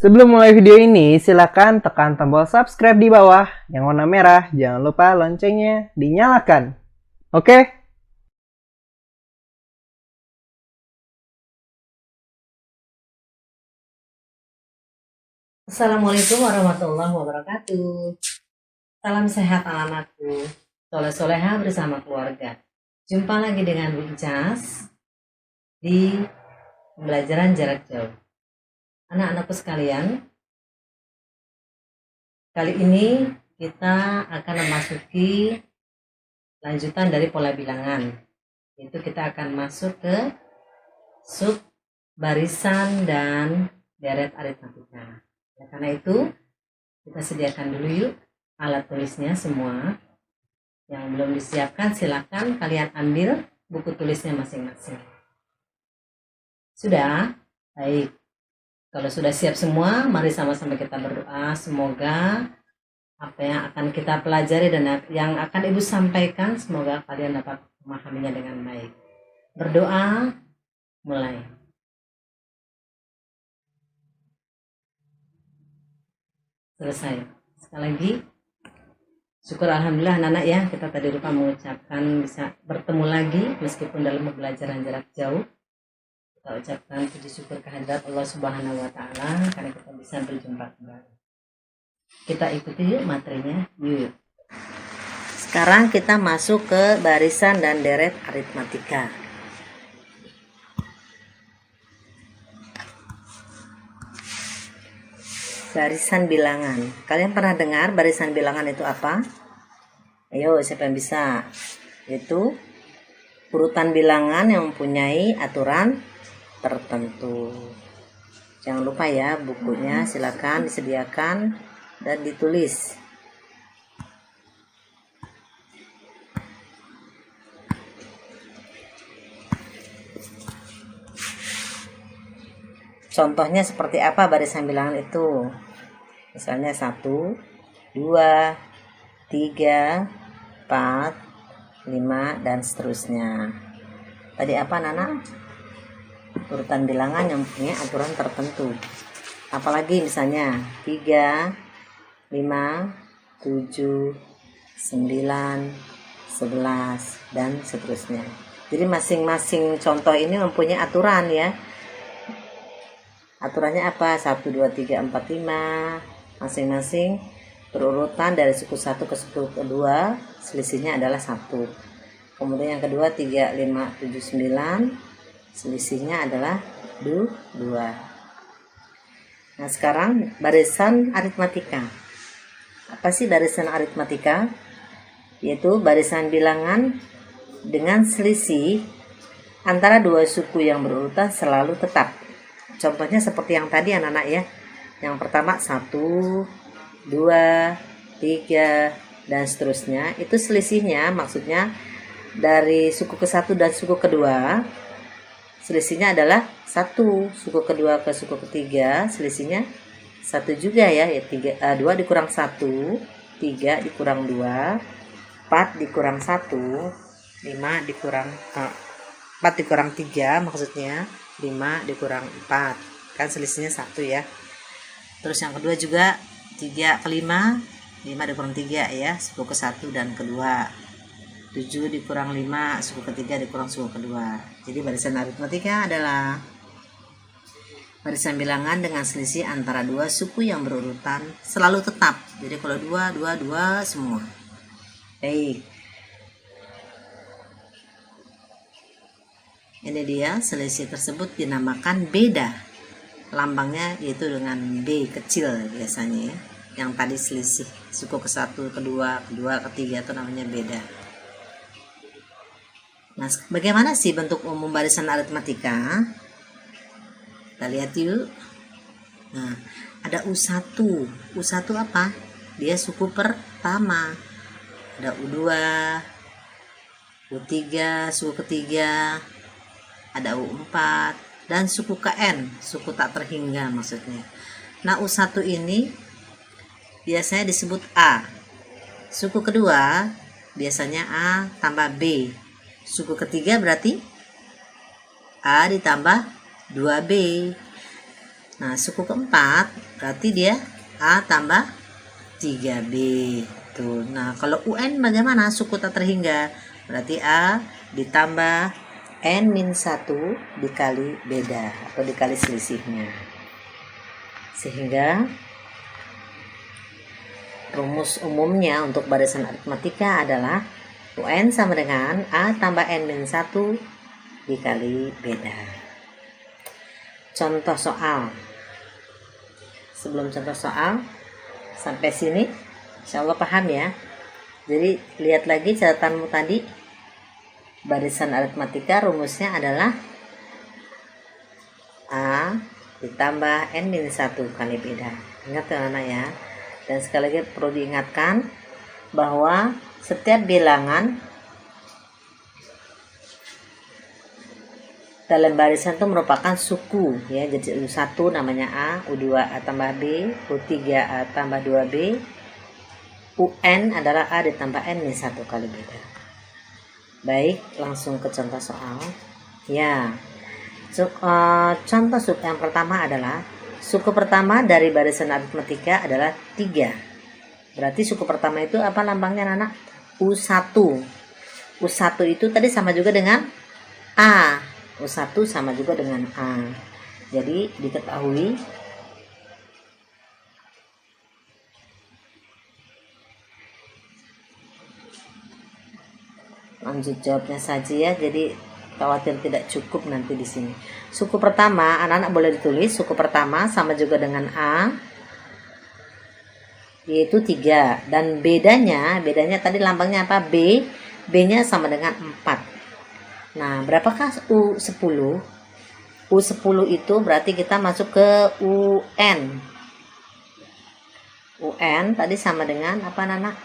Sebelum mulai video ini, silakan tekan tombol subscribe di bawah yang warna merah. Jangan lupa loncengnya dinyalakan. Oke? Assalamualaikum warahmatullahi wabarakatuh. Salam sehat anak-anakku. Soleh-soleha bersama keluarga. Jumpa lagi dengan Bu Jas di pembelajaran jarak jauh. Anak-anakku sekalian, kali ini kita akan memasuki lanjutan dari pola bilangan. Itu kita akan masuk ke sub barisan dan deret aritmatika. Karena itu kita sediakan dulu yuk alat tulisnya semua. Yang belum disiapkan silakan kalian ambil buku tulisnya masing-masing. Sudah? Baik. Kalau sudah siap semua, mari sama-sama kita berdoa. Semoga apa yang akan kita pelajari dan yang akan Ibu sampaikan, semoga kalian dapat memahaminya dengan baik. Berdoa, mulai. Selesai. Sekali lagi, syukur alhamdulillah anak-anak ya, kita tadi lupa mengucapkan bisa bertemu lagi meskipun dalam pembelajaran jarak jauh. Kita ucapkan puji syukur kehadirat Allah Subhanahu wa taala karena kita bisa berjumpa kembali. Kita ikuti yuk materinya. Yuk. Sekarang kita masuk ke barisan dan deret aritmatika. Barisan bilangan. Kalian pernah dengar barisan bilangan itu apa? Ayo, siapa yang bisa? Itu urutan bilangan yang mempunyai aturan tertentu. Jangan lupa ya, bukunya silakan disediakan dan ditulis. Contohnya seperti apa barisan bilangan itu? Misalnya 1, 2, 3, 4, 5, dan seterusnya. Tadi apa Nana? Urutan bilangan yang punya aturan tertentu. Apalagi misalnya 3, 5, 7, 9, 11, dan seterusnya. Jadi masing-masing contoh ini mempunyai aturan ya. Aturannya apa? 1, 2, 3, 4, 5. Masing-masing berurutan dari suku 1 ke suku kedua, selisihnya adalah 1. Kemudian yang kedua 3, 5, 7, 9, selisihnya adalah 2. Nah sekarang barisan aritmatika. Apa sih barisan aritmatika? Yaitu barisan bilangan dengan selisih antara dua suku yang berurutan selalu tetap. Contohnya seperti yang tadi anak-anak ya. Yang pertama 1, 2, 3, dan seterusnya. Itu selisihnya maksudnya dari suku ke 1 dan suku kedua. Selisihnya adalah 1. Suku kedua ke suku ketiga selisihnya 1 juga ya. 2 dikurang 1, 3 dikurang 2, 4 dikurang 1, 5 dikurang 4 dikurang 3 maksudnya 5 dikurang 4, kan selisihnya 1 ya. Terus yang kedua juga 3 ke 5, 5 dikurang 3 ya, suku ke 1 dan kedua. 7 dikurang 5, suku ketiga dikurang suku kedua. Jadi barisan aritmatika adalah barisan bilangan dengan selisih antara dua suku yang berurutan selalu tetap. Jadi kalau 2, 2, 2 semua. Baik. Ini dia selisih tersebut dinamakan beda. Lambangnya yaitu dengan B kecil biasanya ya. Yang tadi selisih suku ke 1, kedua, ketiga itu namanya beda. Nah, bagaimana sih bentuk umum barisan aritmatika? Kita lihat yuk. Nah, ada U1. U1 apa? Dia suku pertama. Ada U2, U3, suku ketiga. Ada U4 dan suku KN, suku tak terhingga maksudnya. Nah U1 ini biasanya disebut A. Suku kedua biasanya A tambah B. Suku ketiga berarti A ditambah 2B. Nah, suku keempat berarti dia A tambah 3B. Tuh. Nah, kalau UN bagaimana? Suku tak terhingga. Berarti A ditambah N-1 dikali beda atau dikali selisihnya. Sehingga rumus umumnya untuk barisan aritmatika adalah UN sama dengan A tambah N-1 dikali beda. Contoh soal. Sebelum contoh soal, sampai sini insya Allah paham ya. Jadi lihat lagi catatanmu tadi. Barisan aritmatika rumusnya adalah A ditambah N-1 kali beda. Ingat ya anak ya. Dan sekali lagi perlu diingatkan bahwa setiap bilangan dalam barisan itu merupakan suku ya. Jadi U1 namanya A, U2 A tambah B, U3 A tambah 2B, UN adalah A ditambah N-1 kali beda. Baik, langsung ke contoh soal. Ya. Contoh suku yang pertama adalah suku pertama dari barisan aritmatika adalah 3. Berarti suku pertama itu apa lambangnya anak? U1. U1 itu tadi sama juga dengan A. U1 sama juga dengan A. Jadi diketahui lanjut jawabnya saja ya. Jadi khawatir tidak cukup nanti di sini. Suku pertama, anak-anak boleh ditulis suku pertama sama juga dengan A, yaitu 3. Dan bedanya tadi lambangnya apa? B. B-nya sama dengan 4. Nah, berapakah U10? U10 itu berarti kita masuk ke UN. UN tadi sama dengan apa anak?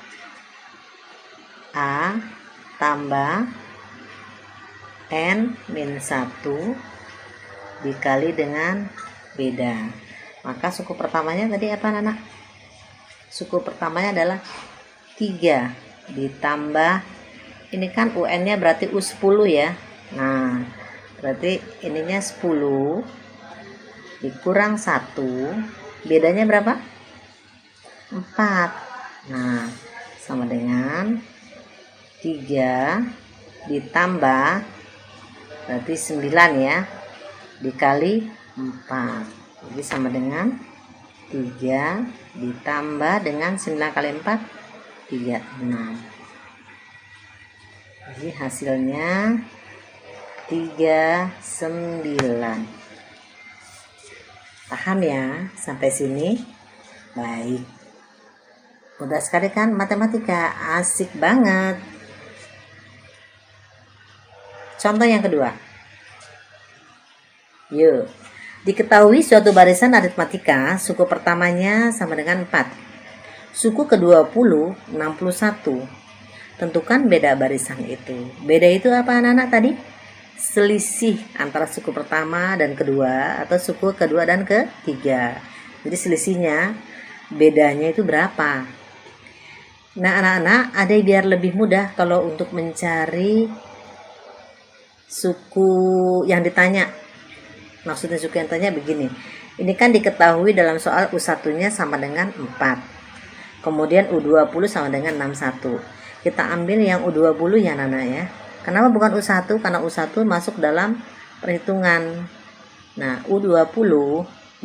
A tambah N-1 dikali dengan beda. Maka suku pertamanya tadi apa anak? Suku pertamanya adalah 3 ditambah, ini kan UN-nya berarti U10 ya. Nah, berarti ininya 10 dikurang 1, bedanya berapa? 4. Nah, sama dengan 3 ditambah berarti 9 ya dikali 4. Jadi sama dengan 3 ditambah dengan 9 kali 4 36. Jadi hasilnya 39. Paham ya sampai sini? Baik. Mudah sekali kan matematika, asik banget. Contoh yang kedua. Yuk. Diketahui suatu barisan aritmatika, suku pertamanya sama dengan 4. Suku ke-20, 61. Tentukan beda barisan itu. Beda itu apa anak-anak tadi? Selisih antara suku pertama dan kedua, atau suku kedua dan ketiga. Jadi selisihnya, bedanya itu berapa? Nah anak-anak, ada biar lebih mudah kalau untuk mencari suku yang ditanya. Maksudnya suku yang ditanya begini. Ini kan diketahui dalam soal U1-nya sama dengan 4. Kemudian U20 sama dengan 61. Kita ambil yang U20 ya Nana ya. Kenapa bukan U1? Karena U1 masuk dalam perhitungan. Nah, U20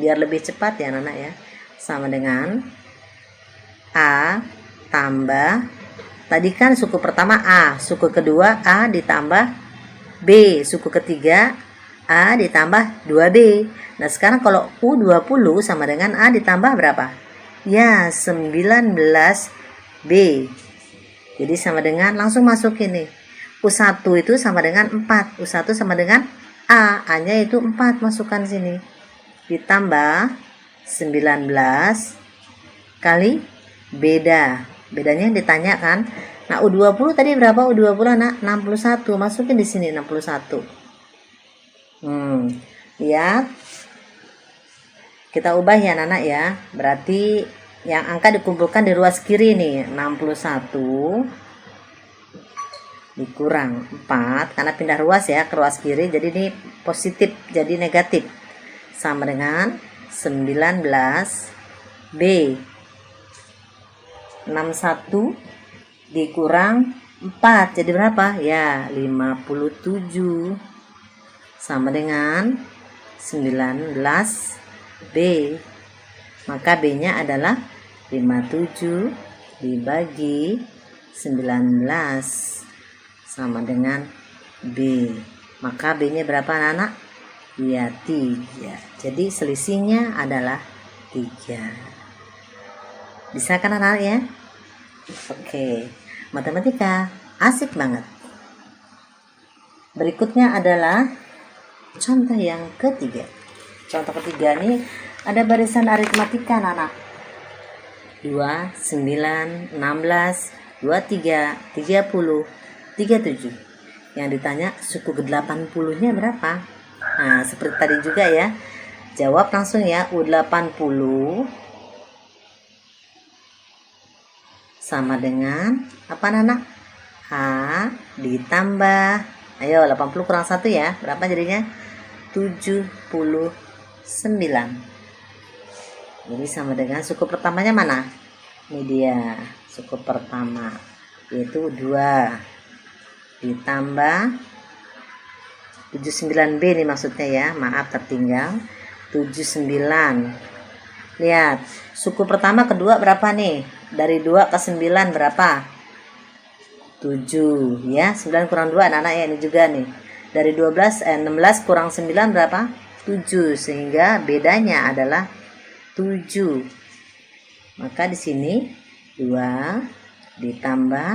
biar lebih cepat ya Nana ya. Sama dengan A tambah, tadi kan suku pertama A, suku kedua A ditambah B, suku ketiga A ditambah 2B. Nah sekarang kalau U20 sama dengan A ditambah berapa? Ya 19B. Jadi sama dengan, langsung masuk ini, U1 itu sama dengan 4. U1 sama dengan A, A nya itu 4, masukkan sini. Ditambah 19 kali beda. Bedanya yang ditanyakan. Nah, U20 tadi berapa? U20 anak 61. Masukin di sini 61. Lihat. Kita ubah ya anak ya. Berarti yang angka dikumpulkan di ruas kiri nih, 61 dikurang 4 karena pindah ruas ya ke ruas kiri. Jadi ini positif jadi negatif. Sama dengan 19B. 61 dikurang 4 jadi berapa? Ya, 57. Sama dengan 19B. Maka B-nya adalah 57 dibagi 19 sama dengan B. Maka B-nya berapa anak-anak? Ya, 3. Jadi selisihnya adalah 3. Bisa kan anak-anak ya? Oke, matematika asik banget. Berikutnya adalah contoh yang ketiga. Contoh ketiga nih ada barisan aritmatika anak. 2, 9, 16, 23, 30, 37. Yang ditanya suku ke-80 nya berapa? Nah, seperti tadi juga ya. Jawab langsung ya. U80 sama dengan apa anak? H ditambah, ayo 80 kurang 1 ya, berapa jadinya? 79. Jadi sama dengan suku pertamanya mana? Ini dia suku pertama, yaitu 2 ditambah 79B nih maksudnya ya, maaf tertinggal 79. Lihat, suku pertama kedua berapa nih? Dari 2 ke 9 berapa? 7 ya. 9 kurang 2 anak-anak ya, ini juga nih. Dari 16 kurang 9 berapa? 7, sehingga bedanya adalah 7. Maka di sini 2 ditambah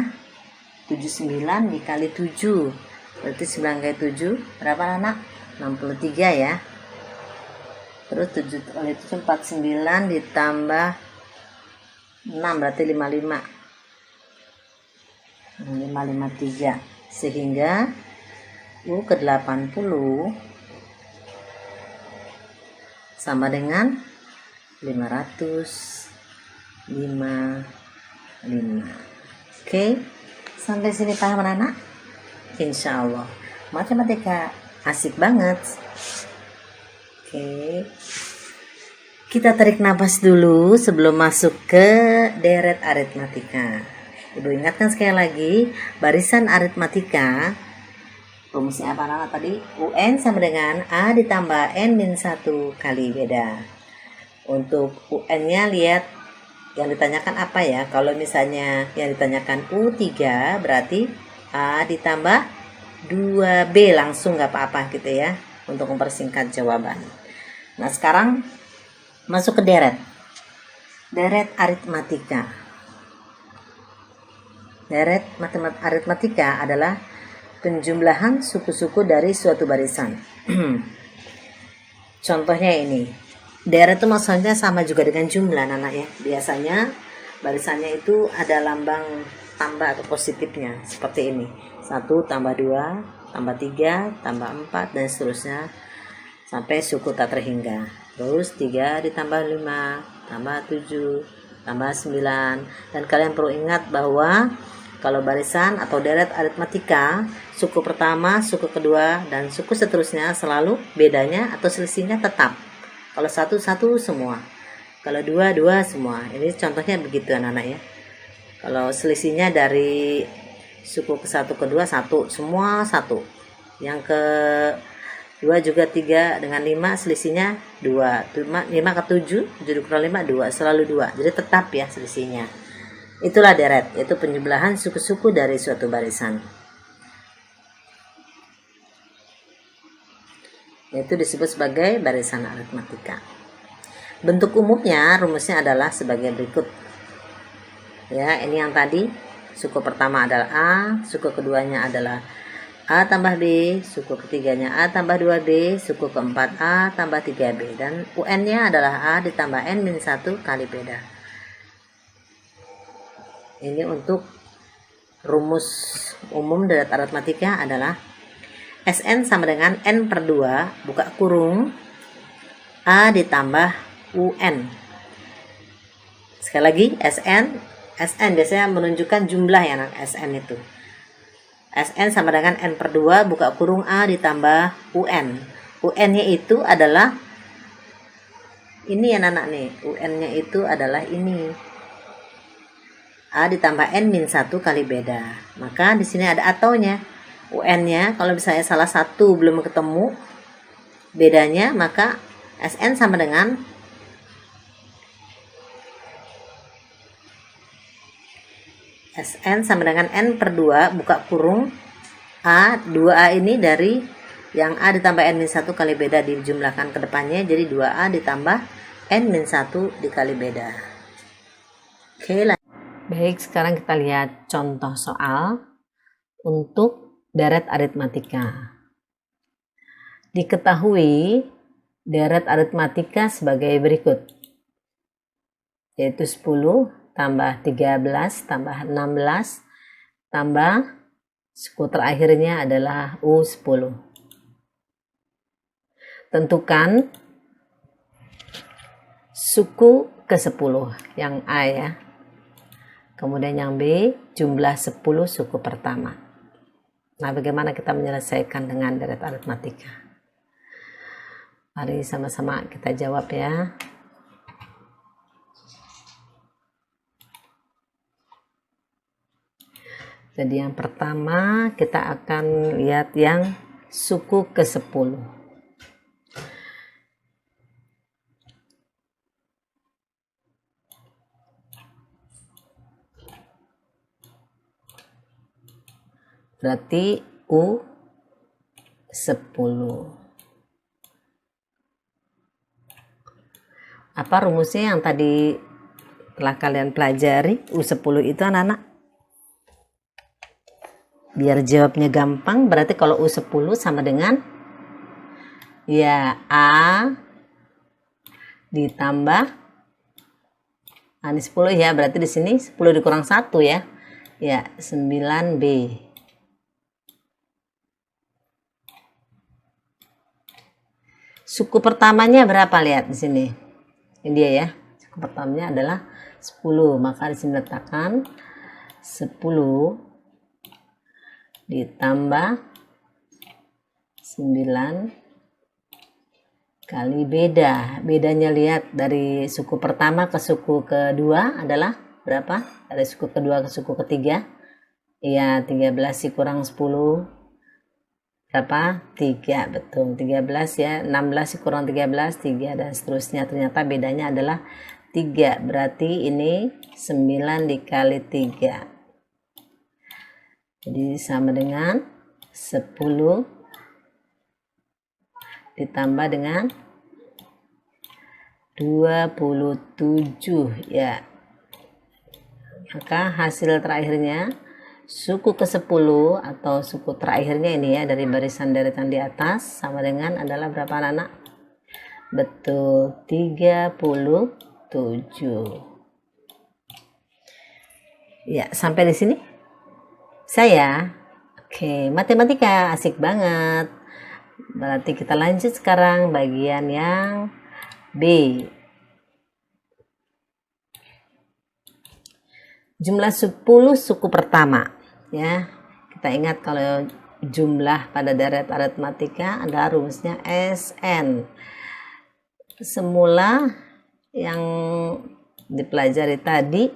79 dikali 7. Berarti 9 kali 7 berapa anak? 63 ya. Terus 7 kali 7 49 ditambah 6 berarti 55. 553. Sehingga U ke-80 sama dengan 555. Oke, sampai sini paham anak? Insya Allah matematika asik banget. Oke, kita tarik nafas dulu sebelum masuk ke deret aritmatika. Ibu ingatkan sekali lagi, barisan aritmatika rumusnya apa anak tadi? UN sama dengan A ditambah N-1 kali beda. Untuk UN-nya lihat yang ditanyakan apa ya. Kalau misalnya yang ditanyakan U3 berarti A ditambah 2B langsung gak apa-apa gitu ya, untuk mempersingkat jawaban. Nah sekarang masuk ke deret aritmatika. Deret aritmatika adalah penjumlahan suku-suku dari suatu barisan. Contohnya ini, deret itu maksudnya sama juga dengan jumlah anak ya. Biasanya barisannya itu ada lambang tambah atau positifnya seperti ini. 1 tambah 2 tambah 3 tambah 4 dan seterusnya sampai suku tak terhingga. Terus 3 ditambah 5 tambah 7 tambah 9. Dan kalian perlu ingat bahwa kalau barisan atau deret aritmatika, suku pertama, suku kedua, dan suku seterusnya selalu bedanya atau selisihnya tetap. Kalau 1 semua, kalau 2 semua. Ini contohnya begitu anak-anak ya. Kalau selisihnya dari suku ke 1 ke 2 1, semua 1. Yang ke 2 juga 3 dengan 5 selisihnya 2. 5 ke 7, 7 kurang 5 2, selalu 2. Jadi tetap ya selisihnya. Itulah deret, yaitu penjumlahan suku-suku dari suatu barisan. Yaitu disebut sebagai barisan aritmatika. Bentuk umumnya rumusnya adalah sebagai berikut. Ya, ini yang tadi suku pertama adalah A, suku keduanya adalah A tambah B, suku ketiganya A tambah 2B, suku keempat A tambah 3B, dan UN-nya adalah A ditambah N-1 kali beda. Ini untuk rumus umum deret aritmatika adalah SN sama dengan N per 2 buka kurung A ditambah UN. Sekali lagi SN biasanya menunjukkan jumlah ya anak. SN itu SN sama dengan N per 2 buka kurung A ditambah UN. UN nya itu adalah Ini ya anak nih, UN-nya itu adalah ini. A ditambah N min 1 kali beda. Maka di sini ada ataunya. UN-nya kalau misalnya salah satu belum ketemu bedanya, maka SN sama dengan N per 2 buka kurung A, 2A ini dari yang A ditambah N min 1 kali beda dijumlahkan ke depannya, jadi 2A ditambah N min 1 dikali beda. Oke lah. Baik, sekarang kita lihat contoh soal untuk deret aritmatika. Diketahui deret aritmatika sebagai berikut, yaitu 10 tambah 13 tambah 16 tambah suku terakhirnya adalah U10. Tentukan suku ke-10 yang A ya. Kemudian yang B jumlah 10 suku pertama. Nah, bagaimana kita menyelesaikan dengan deret aritmatika? Mari sama-sama kita jawab ya. Jadi yang pertama kita akan lihat yang suku ke-10. Berarti U10. Apa rumusnya yang tadi telah kalian pelajari? U10 itu anak-anak? Biar jawabnya gampang, berarti kalau U10 sama dengan ya A ditambah ini 10 ya, berarti di sini 10 dikurang 1 ya. Ya, 9B. Suku pertamanya berapa? Lihat di sini. Ini dia ya. Suku pertamanya adalah 10. Maka di sini letakkan 10 ditambah 9 kali beda. Bedanya lihat dari suku pertama ke suku kedua adalah berapa? Dari suku kedua ke suku ketiga. Iya, 13 kurang 10 berapa? 3, betul. 13 ya. 16 kurang 13 3 dan seterusnya. Ternyata bedanya adalah 3. Berarti ini 9 dikali 3. Jadi sama dengan 10 ditambah dengan 27 ya. Maka hasil terakhirnya suku ke-10 atau suku terakhirnya ini ya dari barisan deretan di atas sama dengan adalah berapa anak? Betul, 37. Ya, sampai di sini saya. Oke, matematika asik banget. Berarti kita lanjut sekarang bagian yang B. Jumlah 10 suku pertama ya. Kita ingat kalau jumlah pada deret aritmatika adalah rumusnya SN. Semula yang dipelajari tadi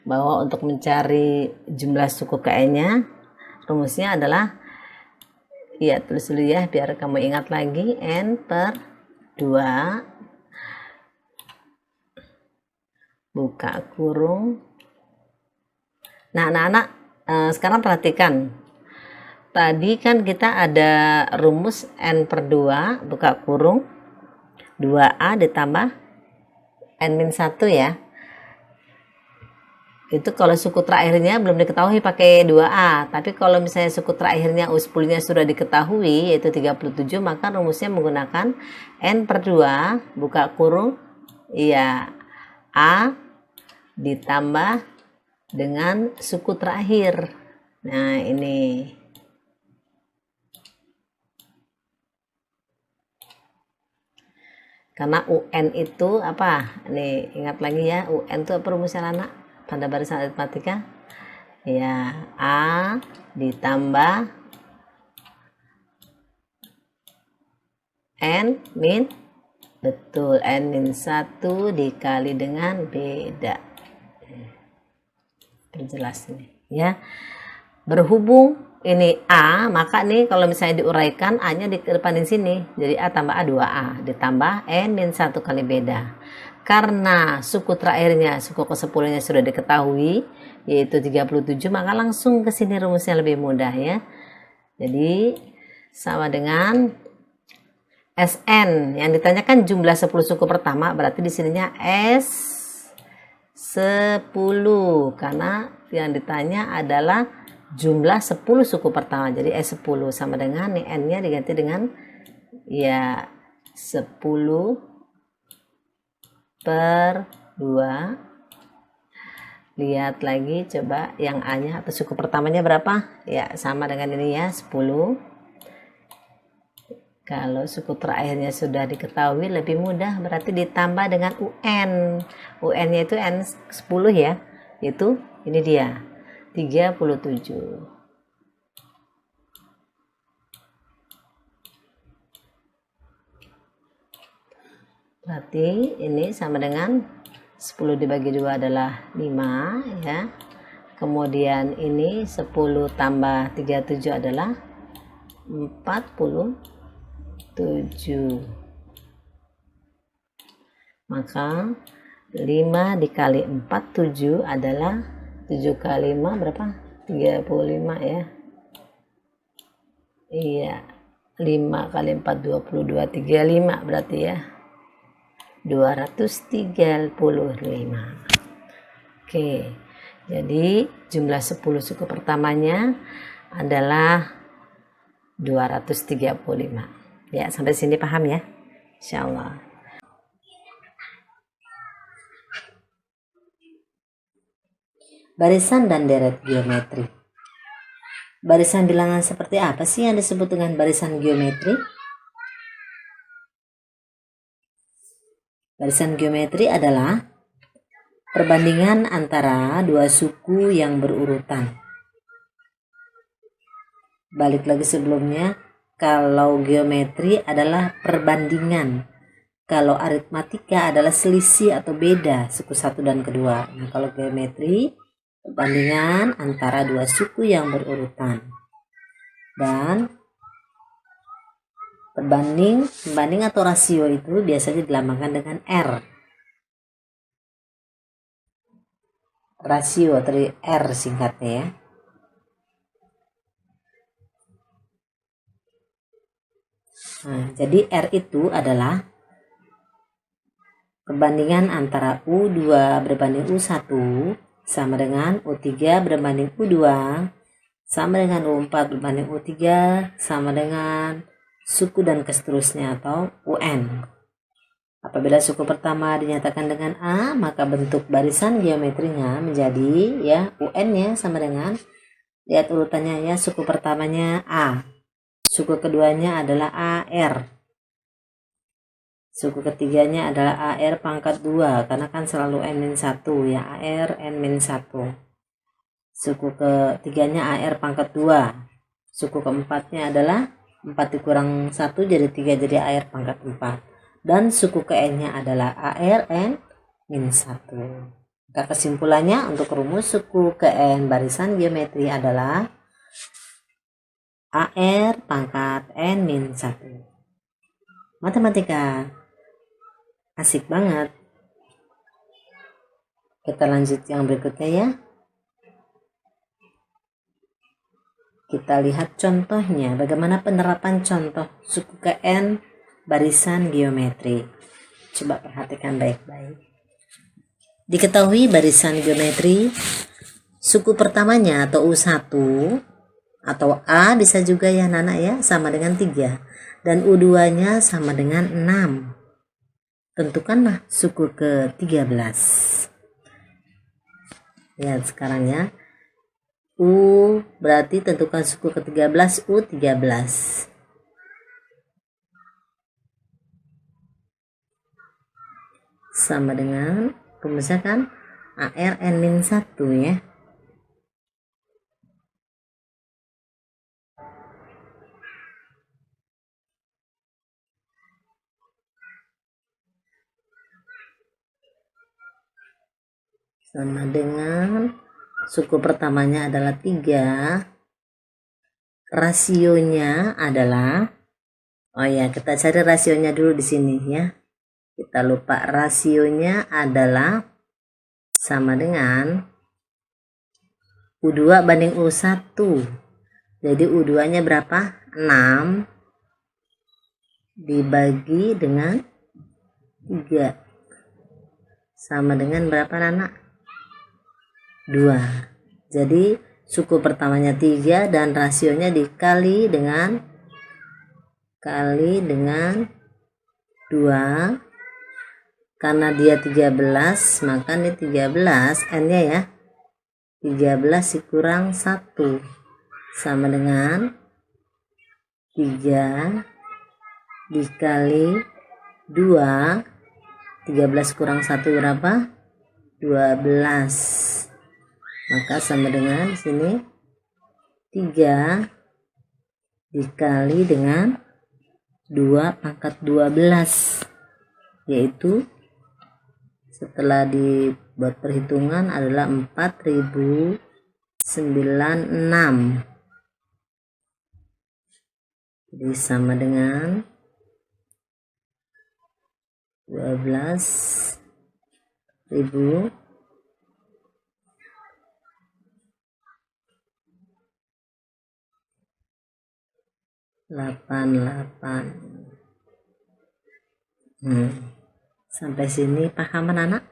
bahwa untuk mencari jumlah suku KN-nya rumusnya adalah ya, tulis dulu ya biar kamu ingat lagi, N per 2 buka kurung. Nah anak-anak sekarang perhatikan, tadi kan kita ada rumus N per 2 buka kurung 2A ditambah N-1 ya. Itu kalau suku terakhirnya belum diketahui pakai 2A. Tapi kalau misalnya suku terakhirnya U10-nya sudah diketahui yaitu 37, maka rumusnya menggunakan N per 2 buka kurung ya A ditambah dengan suku terakhir. Nah ini karena UN itu apa? Nih ingat lagi ya, UN itu apa rumusnya anak? Pada barisan aritmatika ya A ditambah N min Betul, N-1 dikali dengan beda. Perjelas nih ya. Berhubung ini A, maka nih kalau misalnya diuraikan A-nya di depan di sini. Jadi A tambah A 2A ditambah N-1 kali beda. Karena suku terakhirnya, suku ke-10-nya sudah diketahui, yaitu 37, maka langsung ke sini rumusnya lebih mudah ya. Jadi sama dengan SN. Yang ditanyakan jumlah 10 suku pertama, berarti di sininya S10. Karena yang ditanya adalah jumlah 10 suku pertama. Jadi S10 sama dengan nih N-nya diganti dengan ya 10 per 2. Lihat lagi coba yang A-nya atau suku pertamanya berapa? Ya, sama dengan ini ya, 10. Kalau suku terakhirnya sudah diketahui lebih mudah, berarti ditambah dengan UN. UN-nya itu N10 ya. Itu ini dia. 37. Berarti ini sama dengan 10 dibagi 2 adalah 5 ya. Kemudian ini 10 tambah 37 adalah 47. Maka 5 dikali 4, 7 adalah 7 kali 5 berapa? 35 ya. Iya. 5 kali 4 22, 35 berarti ya. 235. Oke. Jadi jumlah 10 suku pertamanya adalah 235. Ya, sampai sini paham ya? Insyaallah. Barisan dan deret geometri. Barisan bilangan seperti apa sih yang disebut dengan barisan geometri? Barisan geometri adalah perbandingan antara dua suku yang berurutan. Balik lagi sebelumnya, kalau geometri adalah perbandingan. Kalau aritmatika adalah selisih atau beda suku satu dan kedua. Nah, kalau geometri perbandingan antara dua suku yang berurutan. Dan pembanding atau rasio itu biasanya dilambangkan dengan R. Rasio atau R singkatnya ya. Nah, jadi R itu adalah perbandingan antara U2 berbanding U1 sama dengan U3 berbanding U2 sama dengan U4 berbanding U3 sama dengan suku dan seterusnya atau UN. Apabila suku pertama dinyatakan dengan A, maka bentuk barisan geometrinya menjadi ya UN-nya sama dengan, lihat urutannya ya, suku pertamanya A, suku keduanya adalah AR, suku ketiganya adalah AR pangkat 2 karena kan selalu N-1 ya, AR N-1. Suku ketiganya AR pangkat 2. Suku keempatnya adalah 4 dikurang 1 jadi 3 jadi AR pangkat 4. Dan suku ke N-nya adalah AR N-1. Maka kesimpulannya untuk rumus suku ke N barisan geometri adalah AR pangkat N-1. Matematika asik banget. Kita lanjut yang berikutnya ya. Kita lihat contohnya, bagaimana penerapan contoh suku ke N barisan geometri. Coba perhatikan baik-baik. Diketahui barisan geometri, suku pertamanya atau U1 atau A bisa juga ya Nana ya, sama dengan 3. Dan U2-nya sama dengan 6. Tentukanlah suku ke-13. Lihat sekarang ya. U berarti tentukan suku ke-13 U13. Sama dengan rumusnya kan AR N-1 ya. sama dengan suku pertamanya adalah 3. Rasionya adalah, oh ya, kita cari rasionya dulu di sini ya. Kita lupa, rasionya adalah sama dengan U2 banding U1. Jadi U2-nya berapa? 6 dibagi dengan 3. Sama dengan berapa, Nana? 2. Jadi suku pertamanya 3 dan rasionya dikali dengan 2. Karena dia 13, maka ini 13 n-nya ya. 13 dikurang 1 sama dengan 3 dikali 2. 13 kurang 1 berapa? 12. Maka sama dengan sini 3 dikali dengan 2 pangkat 12, yaitu setelah dibuat perhitungan adalah 4096. Jadi sama dengan 12.000 88. Sampai sini paham anak?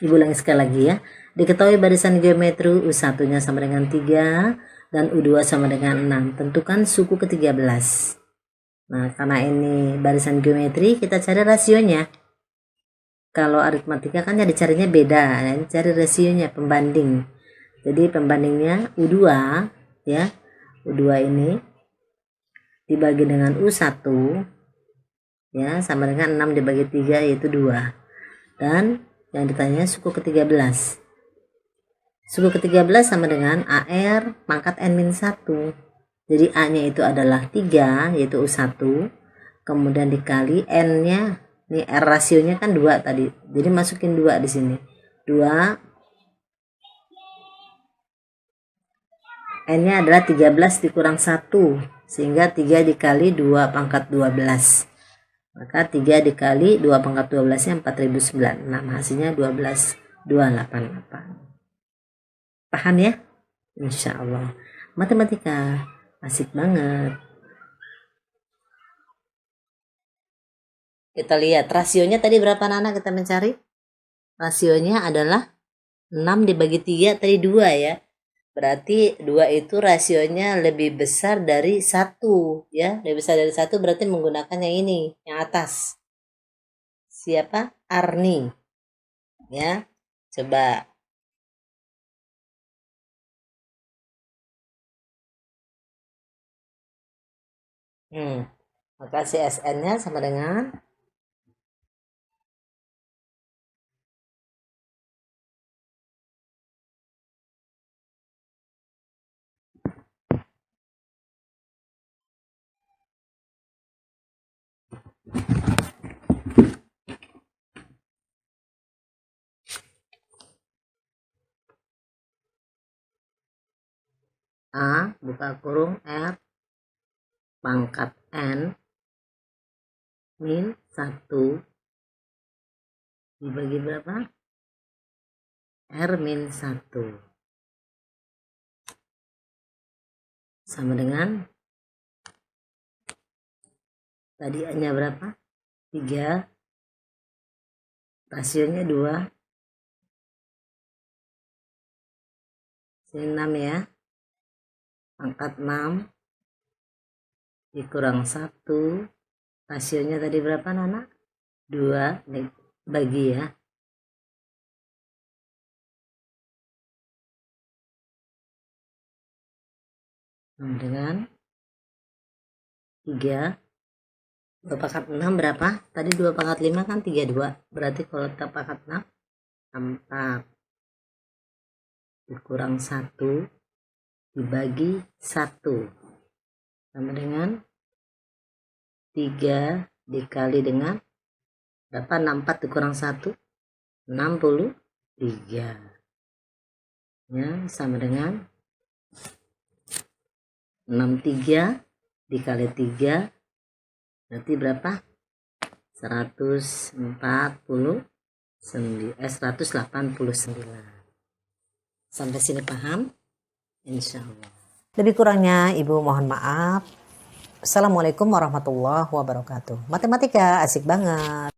Ibu ulangi sekali lagi ya. Diketahui barisan geometri U1-nya sama dengan 3 dan U2 sama dengan 6. Tentukan suku ke-13. Nah, karena ini barisan geometri, kita cari rasionya. Kalau aritmatika kan ya dicarinya beda, ya, cari rasionya, pembanding. Jadi pembandingnya U2 ya. U2 ini dibagi dengan U1 ya, sama dengan 6 dibagi 3 yaitu 2. Dan yang ditanya suku ke-13. Suku ke-13 sama dengan AR pangkat N-1. Jadi A-nya itu adalah 3 yaitu U1. Kemudian dikali N-nya, ini R rasionya kan 2 tadi. Jadi masukin 2 di sini. 2 N-nya adalah 13 dikurang 1, sehingga 3 dikali 2 pangkat 12. Maka 3 dikali 2 pangkat 12-nya 4096. Hasilnya 12.288. Paham ya? Insya Allah. Matematika asik banget. Kita lihat rasionya tadi berapa, Nana, kita mencari? Rasionya adalah 6 dibagi 3 tadi 2 ya. Berarti 2 itu rasionya lebih besar dari 1 ya. Lebih besar dari 1 berarti menggunakan yang ini, yang atas. Siapa? Arni. Ya. Coba. Maka CSN-nya sama dengan A buka kurung R pangkat N min 1 dibagi berapa? R min 1 sama dengan tadi A-nya berapa? 3, rasionya 2, sini 6 ya, pangkat 6 dikurang 1, rasionya tadi berapa, Nana? 2 bagi ya. Dengan 3, 2 pangkat 6 berapa? Tadi 2 pangkat 5 kan 32. Berarti kalau kita pangkat 6, 4 dikurang 1 dibagi 1 sama dengan 3 dikali dengan berapa? 64 dikurang 1 63. Ya, sama dengan 63 dikali 3 berarti berapa? 189. Sampai sini paham? Insya Allah. Lebih kurangnya Ibu mohon maaf. Assalamualaikum warahmatullahi wabarakatuh. Matematika asik banget.